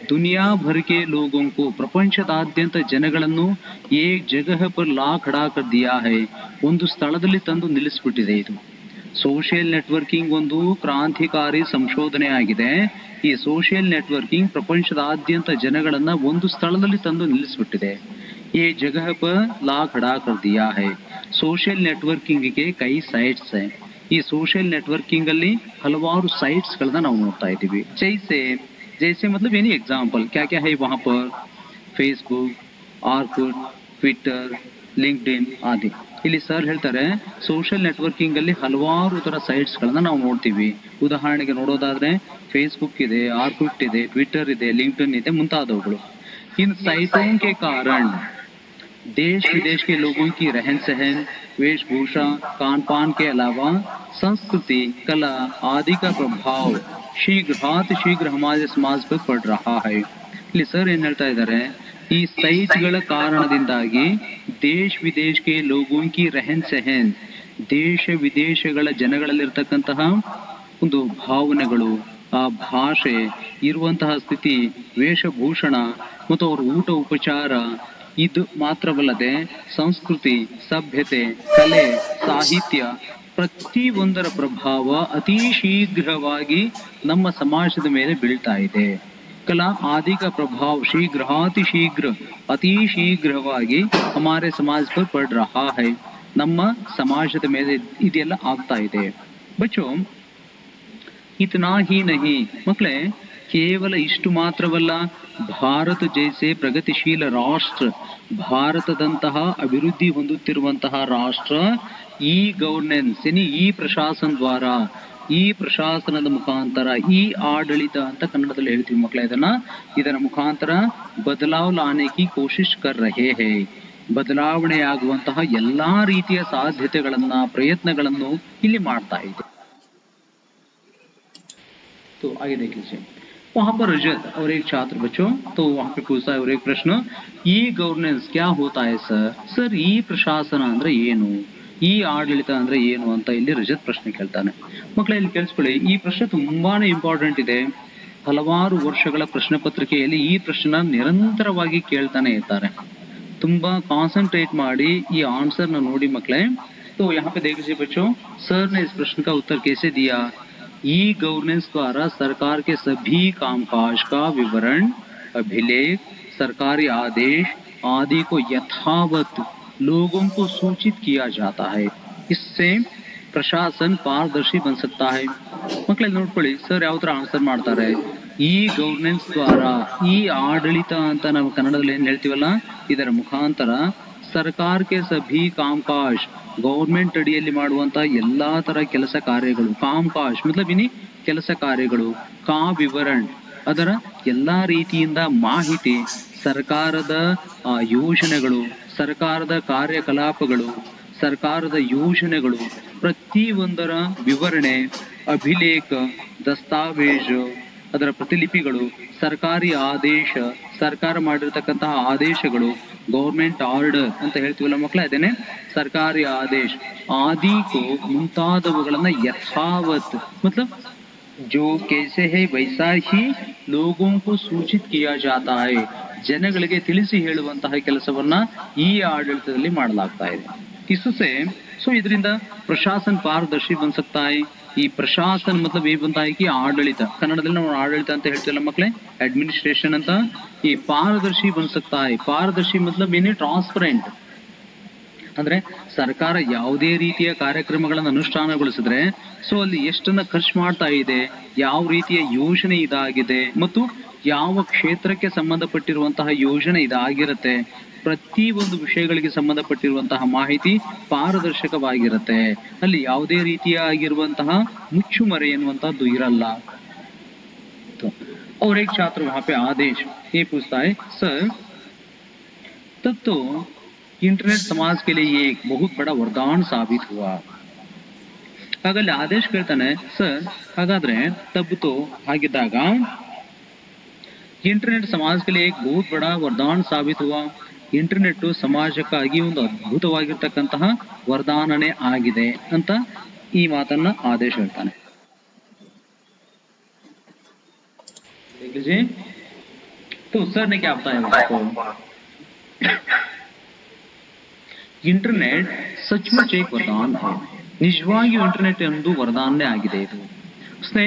ದುನಿಯಾ ಭರ್ ಕೆ ಲೋಗೋಂ ಕೋ, ಪ್ರಪಂಚದಾದ್ಯಂತ ಜನಗಳನ್ನು ಏಕ್ ಜಗಹ ಪರ್ ಲಾ ಖಡಾ ಕರ್ ದಿಯಾ ಹೈ, ಒಂದು ಸ್ಥಳದಲ್ಲಿ ತಂದು ನಿಲ್ಲಿಸ್ಬಿಟ್ಟಿದೆ. ಇದು ಸೋಷಿಯಲ್ ನೆಟ್ವರ್ಕಿಂಗ್ ಒಂದು ಕ್ರಾಂತಿಕಾರಿ ಸಂಶೋಧನೆ ಆಗಿದೆ. ಈ ಸೋಷಿಯಲ್ ನೆಟ್ವರ್ಕಿಂಗ್ ಪ್ರಪಂಚದಾದ್ಯಂತ ಜನಗಳನ್ನ ಒಂದು ಸ್ಥಳದಲ್ಲಿ ತಂದು ನಿಲ್ಲಿಸ್ಬಿಟ್ಟಿದೆ. ये जगह पर ला खड़ा कर दिया है. सोशल नेटवर्किंग के कई साइट्स हैं. ಈ ಸೋಷಿಯಲ್ ನೆಟ್ವರ್ಕಿಂಗ್ ಅಲ್ಲಿ ಹಲವಾರು ಸೈಟ್ಸ್ ಗಳನ್ನ ನಾವು ನೋಡ್ತಾ ಇದ್ದೀವಿ. जैसे मतलब यानी एग्जाम्पल क्या क्या है वहां पर, फेसबुक, ऑर्कुट, ट्विटर, लिंक्डइन आदि. ಇಲ್ಲಿ ಸರ್ ಹೇಳ್ತಾರೆ, ಸೋಷಿಯಲ್ ನೆಟ್ವರ್ಕಿಂಗ್ ಅಲ್ಲಿ ಹಲವಾರು ತರ ಸೈಟ್ಸ್ ಗಳನ್ನ ನಾವು ನೋಡ್ತೀವಿ. ಉದಾಹರಣೆಗೆ ನೋಡೋದಾದ್ರೆ ಫೇಸ್ಬುಕ್ ಇದೆ, ಆರ್ಕುಟ್ ಇದೆ, ಟ್ವಿಟರ್ ಇದೆ, लिंक्डइन ಇದೆ, ಮುಂತಾದವುಗಳು. इन साइटों के कारण देश विदेश के लोगों की रहन सहन, वेशभूषा, खान पान के अलावा संस्कृति, कला आदि का प्रभाव शीघ्र हमारे समाज पर पड़ रहा है. ಇಲ್ಲಿ ಸರ್ ಏನ್ ಹೇಳ್ತಾ ಇದ್ದಾರೆ, ಈ ಸೈಟ್ಗಳ ಕಾರಣದಿಂದಾಗಿ ದೇಶ ವಿದೇಶ ಕೆ ಲೋಗೋಂ ಕಿ ರೆಹನ್ ಸೆಹನ್, ದೇಶ ವಿದೇಶಗಳ ಜನಗಳಲ್ಲಿರ್ತಕ್ಕಂತಹ ಒಂದು ಭಾವನೆಗಳು, ಭಾಷೆ, ಇರುವಂತಹ ಸ್ಥಿತಿ, ವೇಷಭೂಷಣ ಮತ್ತು ಅವರ ಊಟ ಉಪಚಾರ, ಇದು ಮಾತ್ರವಲ್ಲದೆ ಸಂಸ್ಕೃತಿ, ಸಭ್ಯತೆ, ಕಲೆ, ಸಾಹಿತ್ಯ ಪ್ರತಿಯೊಂದರ ಪ್ರಭಾವ ಅತಿ ಶೀಘ್ರವಾಗಿ ನಮ್ಮ ಸಮಾಜದ ಮೇಲೆ ಬೀಳ್ತಾ ಇದೆ. कला आदि का प्रभाव शीघ्र अति शीघ्रವಾಗಿ हमारे समाज पर पड़ रहा है. ನಮ್ಮ ಸಮಾಜದ ಮೇಲೆ ಇದೆಲ್ಲ ಆಗ್ತಾ ಇದೆ. ಬಚ್ಚೋ इतना ही नहीं ಮಕ್ಕಳೇ, ಕೇವಲ ಇಷ್ಟು ಮಾತ್ರವಲ್ಲ, ಭಾರತ ಜೈಸೆ ಪ್ರಗತಿಶೀಲ ರಾಷ್ಟ್ರ, ಭಾರತದಂತಹ ಅಭಿವೃದ್ಧಿ ಹೊಂದುತ್ತಿರುವಂತಹ ರಾಷ್ಟ್ರ ಈ ಗವರ್ನೆನ್ಸ್ ಈ ಪ್ರಶಾಸನ ದ್ವಾರ, ಈ ಪ್ರಶಾಸನದ ಮುಖಾಂತರ, ಈ ಆಡಳಿತ ಅಂತ ಕನ್ನಡದಲ್ಲಿ ಹೇಳ್ತೀವಿ ಮಕ್ಕಳೇ, ಇದರ ಮುಖಾಂತರ ಬದಲಾವ್ ಲಾನೆ ಕಿ ಕೋಶಿಶ್ ಕರ್ ರಹೇ ಹೈ, ಬದಲಾವಣೆಯಾಗುವಂತಹ ಎಲ್ಲಾ ರೀತಿಯ ಸಾಧ್ಯತೆಗಳನ್ನ, ಪ್ರಯತ್ನಗಳನ್ನು ಇಲ್ಲಿ ಮಾಡ್ತಾ ಇದೆ. तो आगे देख लीजिए, वहां पर रजत और एक छात्र बच्चों, तो वहां पे पूछता है और एक प्रश्न, ई गवर्नेंस क्या होता है सर? सर ಈ ಪ್ರಶಾಸನ ಅಂದ್ರೆ ಏನು, ಈ ಆಡಳಿತ ಅಂದ್ರೆ ಏನು ಅಂತ ಇಲ್ಲಿ ರಜತ್ ಪ್ರಶ್ನೆ ಕೇಳ್ತಾನೆ. ಮಕ್ಕಳೇ ಇಲ್ಲಿ ಕೇಳಿಸ್ಕೊಳ್ಳಿ, ಈ ಪ್ರಶ್ನೆ ತುಂಬಾನೇ ಇಂಪಾರ್ಟೆಂಟ್ ಇದೆ. ಹಲವಾರು ವರ್ಷಗಳ ಪ್ರಶ್ನೆ ಪತ್ರಿಕೆಯಲ್ಲಿ ಈ ಪ್ರಶ್ನೆ ನಿರಂತರವಾಗಿ ಕೇಳ್ತಾನೆ ಇರ್ತಾರೆ. ತುಂಬಾ ಕಾನ್ಸಂಟ್ರೇಟ್ ಮಾಡಿ ಈ ಆನ್ಸರ್ ನ ನೋಡಿ ಮಕ್ಕಳೇ. तो यहाँ पे देख लीजिए बच्चों, सर ने इस प्रश्न का उत्तर कैसे दिया. ई गवर्नेंस द्वारा सरकार के सभी कामकाज का विवरण, अभिलेख, सरकारी आदेश आदि को यथावत लोगों को सूचित किया जाता है. इससे प्रशासन पारदर्शी बन सकता है. ಮಕ್ಕಳೇ ನೋಡ್ಕೊಳ್ಳಿ, ಸರ್ ಯಾವ ತರ ಆನ್ಸರ್ ಮಾಡ್ತಾರೆ. ಈ ಗವರ್ನೆನ್ಸ್ ದ್ವಾರ, ಈ ಆಡಳಿತ ಅಂತ ನಾವು ಕನ್ನಡದಲ್ಲಿ ಏನ್ ಹೇಳ್ತೀವಲ್ಲ, ಇದರ ಮುಖಾಂತರ ಸರ್ಕಾರಕ್ಕೆ ಸಭಿ ಕಾಮಕಾಜ್, ಗೌರ್ಮೆಂಟ್ ಅಡಿಯಲ್ಲಿ ಮಾಡುವಂತ ಎಲ್ಲಾ ತರ ಕೆಲಸ ಕಾರ್ಯಗಳು, ಕಾಮಕಾಜ್ ಮತ್ಲಬ್ ಇನಿ ಕೆಲಸ ಕಾರ್ಯಗಳು, ಕಾ ವಿವರಣ್ ಅದರ ಎಲ್ಲಾ ರೀತಿಯಿಂದ ಮಾಹಿತಿ, ಸರ್ಕಾರದ ಯೋಜನೆಗಳು, ಸರ್ಕಾರದ ಕಾರ್ಯಕಲಾಪಗಳು, ಸರ್ಕಾರದ ಯೋಜನೆಗಳು ಪ್ರತಿಯೊಂದರ ವಿವರಣೆ, ಅಭಿಲೇಖ, ದಸ್ತಾವೇಜು ಅದರ ಪ್ರತಿಲಿಪಿಗಳು, ಸರ್ಕಾರಿ ಆದೇಶ, ಸರ್ಕಾರ ಮಾಡಿರ್ತಕ್ಕಂತಹ ಆದೇಶಗಳು, ಗೌರ್ಮೆಂಟ್ ಆರ್ಡರ್ ಅಂತ ಹೇಳ್ತೀವಲ್ಲ ಮಕ್ಕಳೇ, ಅದೇನೆ ಸರ್ಕಾರಿ ಆದೇಶ ಆದಿಗೂ ಮುಂತಾದವುಗಳನ್ನ ಯಥಾವತ್ ಮತ್ಲಬ್ जो कैसे है वैसा ही लोगों को सूचित किया जाता है, ಜನಗಳಿಗೆ ತಿಳಿಸಿ ಹೇಳುವಂತಹ ಕೆಲಸವನ್ನ ಈ ಆಡಳಿತದಲ್ಲಿ ಮಾಡಲಾಗ್ತಾ ಇದೆ. इससे सो ಇದರಿಂದ ಪ್ರಶಾಸನ ಪಾರದರ್ಶಿ ಬನ್ ಸಕ್ತಾ है. ಈ ಪ್ರಶಾಸನ ಮತ್ಲಬ್ ಏನ್ ಬಂತಾ है कि ಆಡಳಿತ, ಕನ್ನಡದಲ್ಲಿ ನಾವು ಆಡಳಿತ ಅಂತ ಹೇಳ್ತೀವಲ್ಲ ಮಕ್ಕಳೇ, ಅಡ್ಮಿನಿಸ್ಟ್ರೇಷನ್ ಅಂತ. ಈ ಪಾರದರ್ಶಿ ಬನ್ ಸಕ್ತಾ है. ಪಾರದರ್ಶಿ ಮತ್ಲಬ್ ಏನೇ ಟ್ರಾನ್ಸ್ಪರೆಂಟ್ ಅಂದ್ರೆ ಸರ್ಕಾರ ಯಾವುದೇ ರೀತಿಯ ಕಾರ್ಯಕ್ರಮಗಳನ್ನು ಅನುಷ್ಠಾನಗೊಳಿಸಿದ್ರೆ ಸೊ ಅಲ್ಲಿ ಎಷ್ಟನ್ನ ಖರ್ಚು ಮಾಡ್ತಾ ಇದೆ, ಯಾವ ರೀತಿಯ ಯೋಜನೆ ಇದಾಗಿದೆ ಮತ್ತು ಯಾವ ಕ್ಷೇತ್ರಕ್ಕೆ ಸಂಬಂಧಪಟ್ಟಿರುವಂತಹ ಯೋಜನೆ ಇದಾಗಿರುತ್ತೆ, ಪ್ರತಿ ಒಂದು ವಿಷಯಗಳಿಗೆ ಸಂಬಂಧಪಟ್ಟಿರುವಂತಹ ಮಾಹಿತಿ ಪಾರದರ್ಶಕವಾಗಿರುತ್ತೆ. ಅಲ್ಲಿ ಯಾವುದೇ ರೀತಿಯಾಗಿರುವಂತಹ ಮುಚ್ಚುಮರೆ ಎನ್ನುವಂತಹದ್ದು ಇರಲ್ಲ. और एक छात्र वहां पे आदेश ये पूछता है, सर तब तो इंटरनेट समाज के लिए एक बहुत बड़ा वरदान साबित हुआ. ಹಾಗಲ್ಲಿ ಆದೇಶ ಕೇಳ್ತಾನೆ, ಸರ್ ಹಾಗಾದ್ರೆ ತಬ್ಬು ಆಗಿದ್ದಾಗ ಇಂಟರ್ನೆಟ್ ಸಮಾಜ के लिए एक बहुत बड़ा वरदान साबित हुआ. ಇಂಟರ್ನೆಟ್ ಸಮಾಜಕ್ಕಾಗಿ ಒಂದು ಅದ್ಭುತವಾಗಿರ್ತಕ್ಕಂತಹ ವರದಾನನೇ ಆಗಿದೆ ಅಂತ ಈ ಮಾತನ್ನ ಆದೇಶ ಹೇಳ್ತಾನೆ. तो सर ने क्या बताया आपको, इंटरनेट सचमुच एक वरदान है. निजವಾಗಿ इंटरनेट ಒಂದು वरदान ಆಗಿದೆ. ಇದು उसने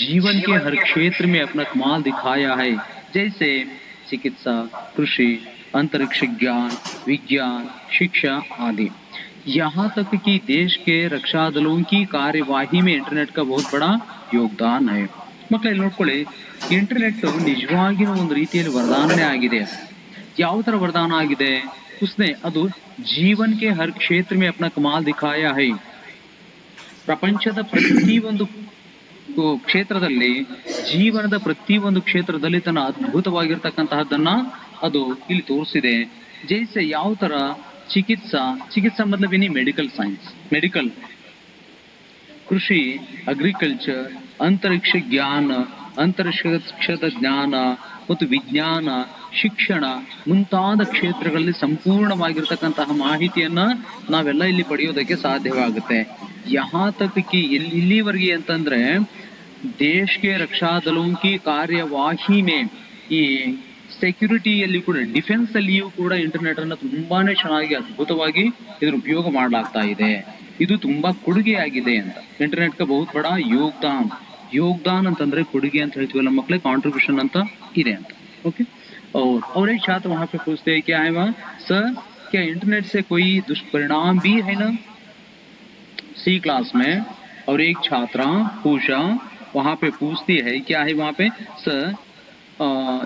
जीवन के हर क्षेत्र में अपना कमाल दिखाया है, जैसे चिकित्सा, कृषि, अंतरिक्ष ज्ञान, विज्ञान, शिक्षा आदि. यहाँ तक कि देश के रक्षा दलों की कार्यवाही में इंटरनेट का बहुत बड़ा योगदान है. ಮಕ್ಕಳೇ ನೋಡ್ಕೊಳ್ಳಿ, ಇಂಟರ್ನೆಟ್ ನಿಜವಾಗಿನ ಒಂದು ರೀತಿಯಲ್ಲಿ ವರದಾನನೇ ಆಗಿದೆ. ಯಾವ ತರ ವರದಾನ ಆಗಿದೆ, उसने ಅದು जीवन के हर क्षेत्र में अपना कमाल दिखाया है. ಪ್ರಪಂಚದ ಪ್ರತಿಯೊಂದು ಕ್ಷೇತ್ರದಲ್ಲಿ, ಜೀವನದ ಪ್ರತಿಯೊಂದು ಕ್ಷೇತ್ರದಲ್ಲಿ ತನ್ನ ಅದ್ಭುತವಾಗಿರ್ತಕ್ಕಂತಹದ್ದನ್ನ ಅದು ಇಲ್ಲಿ ತೋರಿಸಿದೆ. ಜೈಸೆ ಯಾವ ತರ ಚಿಕಿತ್ಸಾ ಮತ್ಲಬ್ ಏನಿ ಮೆಡಿಕಲ್ ಸೈನ್ಸ್, ಮೆಡಿಕಲ್, ಕೃಷಿ, ಅಗ್ರಿಕಲ್ಚರ್, ಅಂತರಿಕ್ಷ ಜ್ಞಾನ, ಅಂತರಿಕ್ಷದ ಜ್ಞಾನ ಮತ್ತು ವಿಜ್ಞಾನ, ಶಿಕ್ಷಣ ಮುಂತಾದ ಕ್ಷೇತ್ರಗಳಲ್ಲಿ ಸಂಪೂರ್ಣವಾಗಿರ್ತಕ್ಕಂತಹ ಮಾಹಿತಿಯನ್ನ ನಾವೆಲ್ಲ ಇಲ್ಲಿ ಪಡೆಯೋದಕ್ಕೆ ಸಾಧ್ಯವಾಗುತ್ತೆ. ಯಹಾ ತಕ್ ಕಿ ಇಲ್ಲಿವರೆಗೆ ಅಂತಂದ್ರೆ ದೇಶ के रक्षा दलों की कार्यवाही में ಈ ಸೆಕ್ಯೂರಿಟಿಯಲ್ಲಿ ಕೂಡ ಡಿಫೆನ್ಸ್ ಅಲ್ಲಿಯೂ ಕೂಡ ಇಂಟರ್ನೆಟ್ ಅನ್ನು ತುಂಬಾನೇ ಚೆನ್ನಾಗಿ ಅದ್ಭುತವಾಗಿ ಇದರ ಉಪಯೋಗ ಮಾಡಲಾಗ್ತಾ ಇದೆ. ಇದು ತುಂಬಾ ಕೊಡುಗೆಯಾಗಿದೆ ಅಂತ. ಇಂಟರ್ನೆಟ್ का बहुत बड़ा योगदान योगदान ಅಂತಂದ್ರೆ ಕೊಡುಗೆ ಅಂತ ಹೇಳ್ತೀವಲ್ಲ ಮಕ್ಕಳೇ, ಕಾಂಟ್ರಿಬ್ಯೂಷನ್ ಅಂತ ಇದೆ ಅಂತ. ओके और एक छात्र वहां पे पूछते हैं क्या है वहाँ सर क्या इंटरनेट से कोई दुष्परिणाम भी है ना सी क्लास में. और एक छात्रा पूछा वहां पे पूछती है क्या है वहां पे सर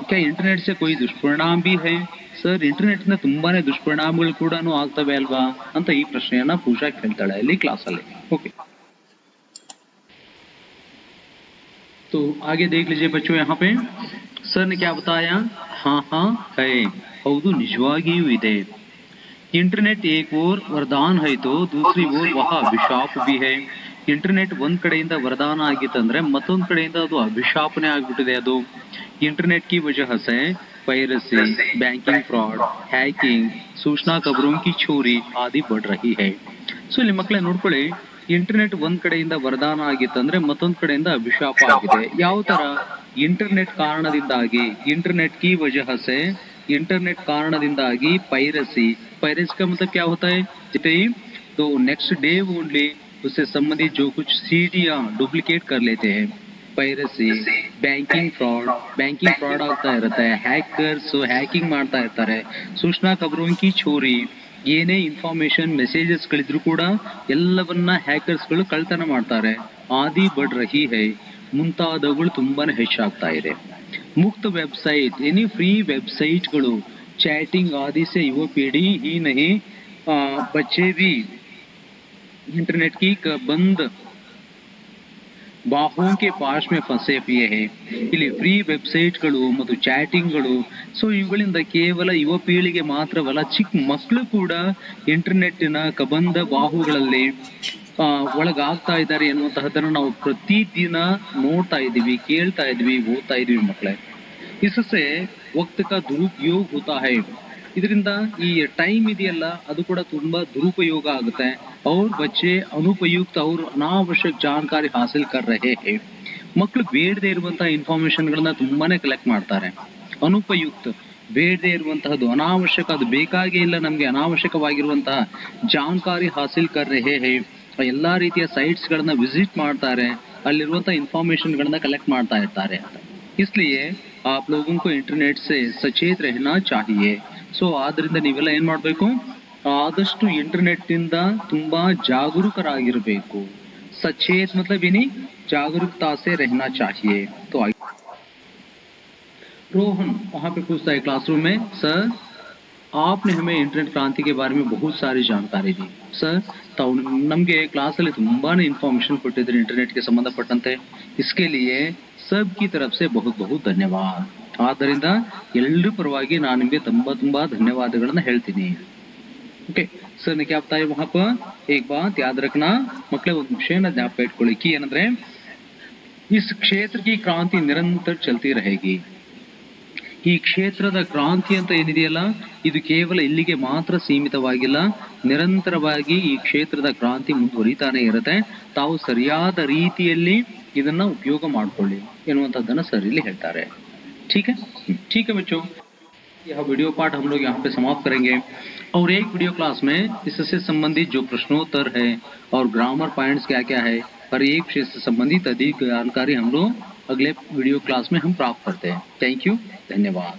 क्या इंटरनेट से कोई दुष्परिणाम भी है ಸರ್ ಇಂಟರ್ನೆಟ್ ನ ತುಂಬಾನೇ ದುಷ್ಪರಿಣಾಮಗಳು ಕೂಡ ಆಗ್ತವೆ ಅಲ್ವಾ ಅಂತ ಈ ಪ್ರಶ್ನೆಯನ್ನ ಪೂಜಾ ಕೇಳ್ತಾಳೆ ಅಲ್ಲಿ ಕ್ಲಾಸ್ ಅಲ್ಲಿ. ओके तो आगे देख लीजिए बच्चों, यहाँ पे सर ने क्या बताया. हाँ है, ಹೌದು ನಿಜವಾಗಿಯೂ ಇದೆ. इंटरनेट एक ओर वरदान है तो दूसरी ओर वह अभिशाप भी है. ಇಂಟರ್ನೆಟ್ ಒಂದ್ ಕಡೆಯಿಂದ ವರದಾನ ಆಗಿತ್ತಂದ್ರೆ ಮತ್ತೊಂದ್ ಕಡೆಯಿಂದ ಅದು ಅಭಿಶಾಪನೆ ಆಗ್ಬಿಟ್ಟಿದೆ. ಅದು इंटरनेट की वजह से पायरेसी, बैंकिंग फ्रॉड, हैकिंग, सूचना खबरों की चोरी आदि बढ़ रही है. ಸೊ ಇಲ್ಲಿ ಮಕ್ಕಳೇ ನೋಡ್ಕೊಳ್ಳಿ, ಇಂಟರ್ನೆಟ್ ಒಂದ್ ಕಡೆಯಿಂದ ವರದಾನ ಆಗಿತ್ತಂದ್ರೆ ಮತ್ತೊಂದ್ ಕಡೆಯಿಂದ ಅಭಿಶಾಪ ಆಗಿದೆ. ಯಾವ ತರ? ಇಂಟರ್ನೆಟ್ ಕಾರಣದಿಂದಾಗಿ, इंटरनेट की वजह से, इंटरनेट कारणದಿಂದಾಗಿ पायरेसी का मतलब क्या होता है? तो नेक्स्ट डे ओनली उससे संबंधित जो कुछ सीडियां डुप्लीकेट कर लेते हैं. ಪೈರಸಿ, ಬ್ಯಾಂಕಿಂಗ್ ಫ್ರಾಡ್ ಆಗ್ತಾ ಇರುತ್ತೆ, ಹ್ಯಾಕರ್ಸ್ ಹ್ಯಾಕಿಂಗ್ ಮಾಡ್ತಾ ಇರ್ತಾರೆ, ಸೂಚನಾ ಖಬರೋं की ಚೋರಿ, ಏನೇ ಇನ್ಫಾರ್ಮೇಶನ್ ಮೆಸೇಜಸ್ ಗಳಿದ್ರು ಕೂಡ ಎಲ್ಲವನ್ನ ಹ್ಯಾಕರ್ಸ್ ಗಳು ಕಳ್ತನ ಮಾಡ್ತಾರೆ. ಆದಿ ಬಡ್ ರಹಿ ಹೈ, ಮುಂತಾದವುಗಳು ತುಂಬಾನೇ ಹೆಚ್ಚಾಗ್ತಾ ಇದೆ. ಮುಕ್ತ ವೆಬ್ಸೈಟ್ यानी फ्री वेबसाइट ಗಳು, चैटिंग आदि से युवा पीढ़ी ही नहीं बच्चे भी इंटरनेट की बंद ಬಾಹೋं के पास में फंसे हुए हैं. ಇಲ್ಲಿ ಫ್ರೀ ವೆಬ್ಸೈಟ್ಗಳು ಮತ್ತು ಚಾಟಿಂಗ್ಗಳು, ಸೊ ಇವುಗಳಿಂದ ಕೇವಲ ಯುವ ಪೀಳಿಗೆ ಮಾತ್ರವಲ್ಲ, ಚಿಕ್ಕ ಮಕ್ಕಳು ಕೂಡ ಇಂಟರ್ನೆಟ್ಟಿನ ಕಬಂಧ ಬಾಹುಗಳಲ್ಲಿ ಒಳಗಾಗ್ತಾ ಇದ್ದಾರೆ ಎನ್ನುವಂತಹದನ್ನು ನಾವು ಪ್ರತಿದಿನ ನೋಡ್ತಾ ಇದ್ದೀವಿ, ಕೇಳ್ತಾ ಇದ್ವಿ, ಓದ್ತಾ ಇದೀವಿ ಮಕ್ಕಳೇ. इससे वक्त का दुरुपयोग होता है. ಇದರಿಂದ ಈ ಟೈಮ್ ಇದೆಯಲ್ಲ ಅದು ಕೂಡ ತುಂಬಾ ದುರುಪಯೋಗ ಆಗುತ್ತೆ. और बच्चे अनुपयुक्त और अनावश्यक जानकारी हासिल कर रहे हैं. ಮಕ್ಕಳು ಬೇಡದೇ ಇರುವಂತಹ ಇನ್ಫಾರ್ಮೇಶನ್ ಗಳನ್ನ ತುಂಬಾನೇ ಕಲೆಕ್ಟ್ ಮಾಡ್ತಾರೆ. ಅನುಪಯುಕ್ತ ಬೇಡದೇ ಇರುವಂತಹದ್ದು, ಅನಾವಶ್ಯಕ ಅದು ಬೇಕಾಗೇ ಇಲ್ಲ ನಮ್ಗೆ ಅನಾವಶ್ಯಕವಾಗಿರುವಂತಹ ಜಾಣಕಾರಿ ಹಾಸಿಲ್ ಕರ್ ರಹೇ ಹೈ. ಎಲ್ಲಾ ರೀತಿಯ ಸೈಟ್ಸ್ ಗಳನ್ನ ವಿಸಿಟ್ ಮಾಡ್ತಾರೆ, ಅಲ್ಲಿರುವಂತಹ ಇನ್ಫಾರ್ಮೇಶನ್ ಗಳನ್ನ ಕಲೆಕ್ಟ್ ಮಾಡ್ತಾ ಇರ್ತಾರೆ ಅಂತ. इसलिए आप लोगों को इंटरनेट से सचेत रहना चाहिए. ಸೊ ಆದ್ರಿಂದ ನೀವೆಲ್ಲ ಏನ್ ಮಾಡ್ಬೇಕು, ಆದಷ್ಟು ಇಂಟರ್ನೆಟ್ ಇಂದ ತುಂಬಾ ಜಾಗರೂಕರಾಗಿರ್ಬೇಕು. सचेत मतलब यानी जागरूकता से रहना चाहिए. तो रोहन वहां पे पूछता है क्लासरूम में, सर आपने हमें इंटरनेट क्रांति के बारे में बहुत सारी जानकारी दी. सर ತಾವು ನಮಗೆ ಕ್ಲಾಸಲ್ಲಿ ತುಂಬಾನೇ ಇನ್ಫಾರ್ಮೇಶನ್ ಕೊಟ್ಟಿದ್ರಿ ಇಂಟರ್ನೆಟ್ಗೆ ಸಂಬಂಧಪಟ್ಟಂತೆ. इसके लिए सबकी तरफ से बहुत बहुत धन्यवाद. ಆದ್ದರಿಂದ ಎಲ್ಲರ ಪರವಾಗಿ ನಾನು ನಿಮಗೆ ತುಂಬಾ ಧನ್ಯವಾದಗಳನ್ನ ಹೇಳ್ತೀನಿ. ओके सर ने क्या बताया वहां पर, एक बात याद रखना मಕ್ಕಳೇ, ಒಂದು ವಿಷಯನ ಜ್ಞಾಪಕ ಇಟ್ಕೊಳ್ಳಿ. ಕಿ ಏನಂದ್ರೆ इस क्षेत्र की क्रांति निरंतर चलती रहेगी. ಈ ಕ್ಷೇತ್ರದ ಕ್ರಾಂತಿ ಅಂತ ಏನಿದೆಯಲ್ಲ ಇದು ಕೇವಲ ಇಲ್ಲಿಗೆ ಮಾತ್ರ ಸೀಮಿತವಾಗಿಲ್ಲ, ನಿರಂತರವಾಗಿ ಈ ಕ್ಷೇತ್ರದ ಕ್ರಾಂತಿ ಮುಂದುವರಿತಾನೆ ಇರುತ್ತೆ. ತಾವು ಸರಿಯಾದ ರೀತಿಯಲ್ಲಿ ಇದನ್ನ ಉಪಯೋಗ ಮಾಡ್ಕೊಳ್ಳಿ ಎನ್ನುವಂಥದ್ದನ್ನ ಸರ್ ಇಲ್ಲಿ ಹೇಳ್ತಾರೆ. ठीक है बच्चों, यह वीडियो पार्ट हम लोग यहाँ पे समाप्त करेंगे. और एक वीडियो क्लास में इससे संबंधित जो प्रश्नोत्तर है और ग्रामर पॉइंट्स क्या क्या है, हर एक विषय से संबंधित अधिक जानकारी हम लोग अगले वीडियो क्लास में हम प्राप्त करते हैं. थैंक यू, धन्यवाद.